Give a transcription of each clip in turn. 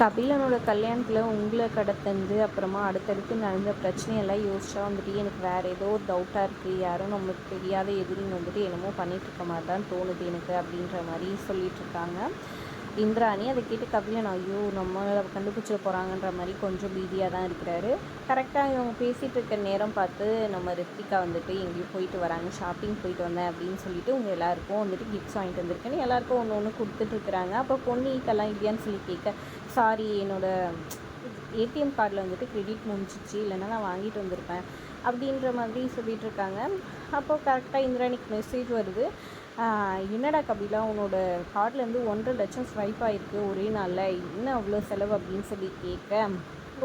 கபிலனோட கல்யாணத்தில் உங்களை கடத்தந்து அப்புறமா அடுத்தடுத்து நடந்த பிரச்சனையெல்லாம் யோசிச்சா வந்துட்டு எனக்கு வேறு ஏதோ ஒரு டவுட்டாக இருக்குது. யாரும் நம்மளுக்கு தெரியாத எதிரின்னு வந்துட்டு என்னமோ பண்ணிகிட்ருக்க மாதிரி தான் தோணுது எனக்கு அப்படின்ற மாதிரி சொல்லிகிட்ருக்காங்க இந்திராணி. அதை கேட்டு கபிலன் ஐயோ நம்மளை கண்டுபிடிச்சிட போகிறாங்கன்ற மாதிரி கொஞ்சம் பீதியாக தான் இருக்கிறாரு. கரெக்டாக இவங்க பேசிகிட்டு இருக்க நேரம் பார்த்து நம்ம ரித்திகா வந்துட்டு எங்கேயும் போயிட்டு வராங்க, ஷாப்பிங் போயிட்டு வந்தேன் அப்படின்னு சொல்லிட்டு உங்கள் எல்லாேருக்கும் வந்துட்டு கிஃப்ட்ஸ் வாங்கிட்டு வந்திருக்கேன்னு எல்லாேருக்கும் ஒன்று ஒன்று கொடுத்துட்ருக்குறாங்க. அப்போ பொன்னிக்கெல்லாம் இல்லையான்னு சொல்லி கேட்க சாரி என்னோடய ஏடிஎம் கார்டில் வந்துட்டு கிரெடிட் முடிஞ்சிச்சு, இல்லைன்னா நான் வாங்கிட்டு வந்திருப்பேன் அப்படின்ற மாதிரி சொல்லிகிட்ருக்காங்க. அப்போது கரெக்டாக இந்திராணிக்கு மெசேஜ் வருது, என்னடா கபிலா உன்னோட கார்ட்லேருந்து 1,50,000 ஸ்வைப் ஆகிருக்கு ஒரே நாளில், என்ன அவ்வளோ செலவு அப்படின்னு சொல்லி கேட்க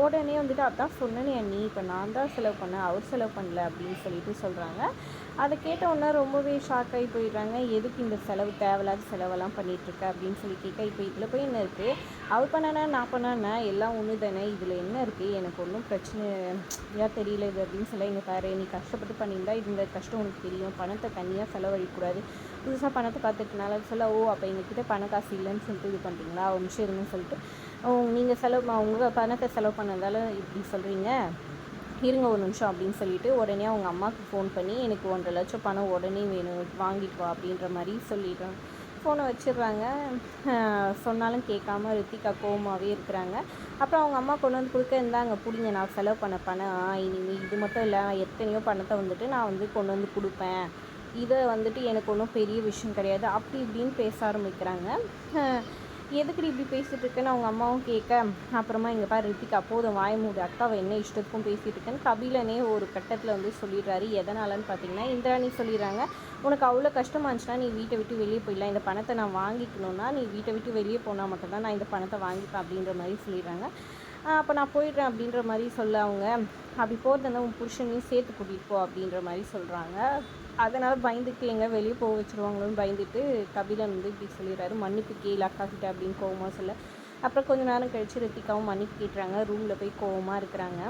உடனே வந்துட்டு அதான் சொன்னேனே நீ இப்போ நான் தான் செலவு பண்ணேன், அவர் செலவு பண்ணல அப்படின்னு சொல்லிட்டு சொல்கிறாங்க. அதை கேட்ட உடனே ரொம்பவே ஷாக் ஆகி போயிடுறாங்க. எதுக்கு இந்த செலவு, தேவையில்லாத செலவெல்லாம் பண்ணிகிட்ருக்க அப்படின்னு சொல்லி கேட்க இப்போ இதில் போய் என்ன இருக்குது, அவர் பண்ணானா நான் பண்ணானே எல்லாம் ஒன்று தானே, இதில் என்ன இருக்குது, எனக்கு ஒன்றும் பிரச்சனையாக தெரியல இது அப்படின்னு சொல்ல, இங்கே பாரு நீ கஷ்டப்பட்டு பண்ணியிருந்தா இந்த கஷ்டம் உனக்கு தெரியும், பணத்தை தனியாக செலவழிக்கக்கூடாது, புதுசாக பணத்தை பார்த்துட்டுனால சொல்ல ஓ அப்போ எங்ககிட்ட பண காசு இல்லைன்னு சொல்லிட்டு இது பண்ணுறீங்களா, ஒரு நிமிஷம் இருங்கன்னு சொல்லிட்டு நீங்கள் செலவு உங்கள் பணத்தை செலவு பண்ணதால் இப்படி சொல்கிறீங்க, இருங்க ஒரு நிமிஷம் அப்படின்னு சொல்லிட்டு உடனே அவங்க அம்மாவுக்கு ஃபோன் பண்ணி எனக்கு 1,50,000 பணம் உடனே வேணும் வாங்கிட்டு வா அப்படின்ற மாதிரி சொல்லிடுறாங்க. ஃபோனை வச்சிடுறாங்க. சொன்னாலும் கேட்காம ரித்திகா கோவமாகவே இருக்கிறாங்க. அப்புறம் அவங்க அம்மா கொண்டு வந்து கொடுக்க இருந்தாங்க பிடிங்க நான் செலவு பண்ண பணம், இனிமேல் இது மட்டும் இல்லை எத்தனையோ பணத்தை வந்துட்டு நான் வந்து கொண்டு வந்து கொடுப்பேன், இதை வந்துட்டு எனக்கு ஒன்றும் பெரிய விஷயம் கிடையாது அப்படி இப்படின்னு பேச ஆரம்பிக்கிறாங்க. எதுக்குடி இப்படி பேசிகிட்டு இருக்கேன்னு அவங்க அம்மாவும் கேட்க அப்புறமா இங்கே பாரு ரித்திகா போதும் வாய மூடு, அக்காவை என்ன இஷ்டத்துக்கும் பேசிகிட்டு இருக்கேன்னு கபிலனே ஒரு கட்டத்தில் வந்து சொல்லிடுறாரு. எதனாலன்னு பார்த்தீங்கன்னா இந்திராணி சொல்லிடுறாங்க, உனக்கு அவ்வளோ கஷ்டமாக இருந்துச்சுன்னா நீ வீட்டை விட்டு வெளியே போயிடலாம், இந்த பணத்தை நான் வாங்கிக்கணுன்னா நீ வீட்டை விட்டு வெளியே போனால் மட்டும்தான் நான் இந்த பணத்தை வாங்கிப்பேன் அப்படின்ற மாதிரி சொல்லிடுறாங்க. அப்போ நான் போயிடுறேன் அப்படின்ற மாதிரி சொல்ல அவங்க அப்படி போகிறதுனா உன் புருஷனையும் சேர்த்து கூட்டிகிட்டு போ அப்படின்ற மாதிரி சொல்கிறாங்க. அதனால் பயந்துட்டு எங்கே வெளியே போக வச்சுருவாங்களோன்னு பயந்துட்டு கபிலன் வந்து இப்படி சொல்லிடுறாரு, மன்னிப்பு கேளு அக்கா கிட்ட அப்படின்னு கோவமாக சொல்ல. அப்புறம் கொஞ்சம் நேரம் கழித்து ரித்திகாவும் மன்னிப்பு கேட்டுறாங்க, ரூமில் போய் கோவமாக இருக்கிறாங்க.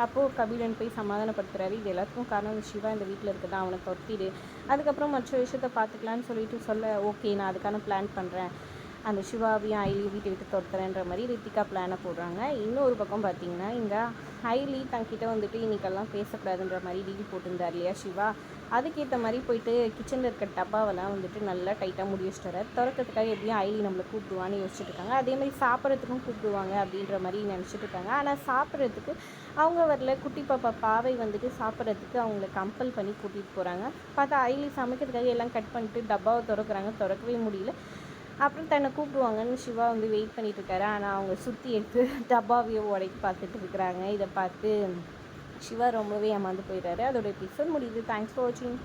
அப்போது கபிலன் போய் சமாதானப்படுத்துகிறாரு, இது எல்லாத்துக்கும் காரணம் சிவா இந்த வீட்டில் இருக்குதான், அவனை தொட்டிடு, அதுக்கப்புறம் மற்ற விஷயத்தை பார்த்துக்கலான்னு சொல்லிட்டு சொல்ல ஓகே நான் அதுக்கான பிளான் பண்ணுறேன், அந்த சிவாவையும் ஐலியும் வீட்டை விட்டு துரத்துறேன்ற மாதிரி ரித்திகா பிளானை போடுறாங்க. இன்னொரு பக்கம் பார்த்திங்கன்னா இங்கே ஐலி தங்கிட்ட வந்துட்டு இன்றைக்கெல்லாம் பேசக்கூடாதுன்ற மாதிரி டீல் போட்டிருந்தார் இல்லையா சிவா, அதுக்கேற்ற மாதிரி போயிட்டு கிச்சனில் இருக்க டப்பாவெல்லாம் வந்துட்டு நல்லா டைட்டாக முடி வச்சுட்டு திறக்கிறதுக்காக எப்படியும் ஐலி நம்மளை கூப்பிடுவான்னு யோசிச்சுட்டு இருக்காங்க. அதே மாதிரி சாப்பிட்றதுக்கும் கூப்பிடுவாங்க அப்படின்ற மாதிரி நினச்சிட்டு இருக்காங்க. ஆனால் சாப்பிட்றதுக்கு அவங்க வரல, குட்டி பாப்பா பாவை வந்துட்டு சாப்பிட்றதுக்கு அவங்கள கம்பல் பண்ணி கூட்டிகிட்டு போகிறாங்க. பார்த்தா ஐலி சமைக்கிறதுக்காக எல்லாம் கட் பண்ணிட்டு டப்பாவை திறக்கவே முடியல. அப்புறம் தன்னை கூப்பிடுவாங்கன்னு சிவா வந்து வெயிட் பண்ணிட்டு இருக்காரு. ஆனால் அவங்க சுற்றி எடுத்து டப்பாவையோ உடைக்கி பார்த்துட்டு இருக்கிறாங்க. இதை பார்த்து சிவா ரொம்பவே ஏமாந்து போயிடுறாரு. அதோட எபிசோட் முடியுது. தேங்க்ஸ் ஃபார் வாட்சிங்.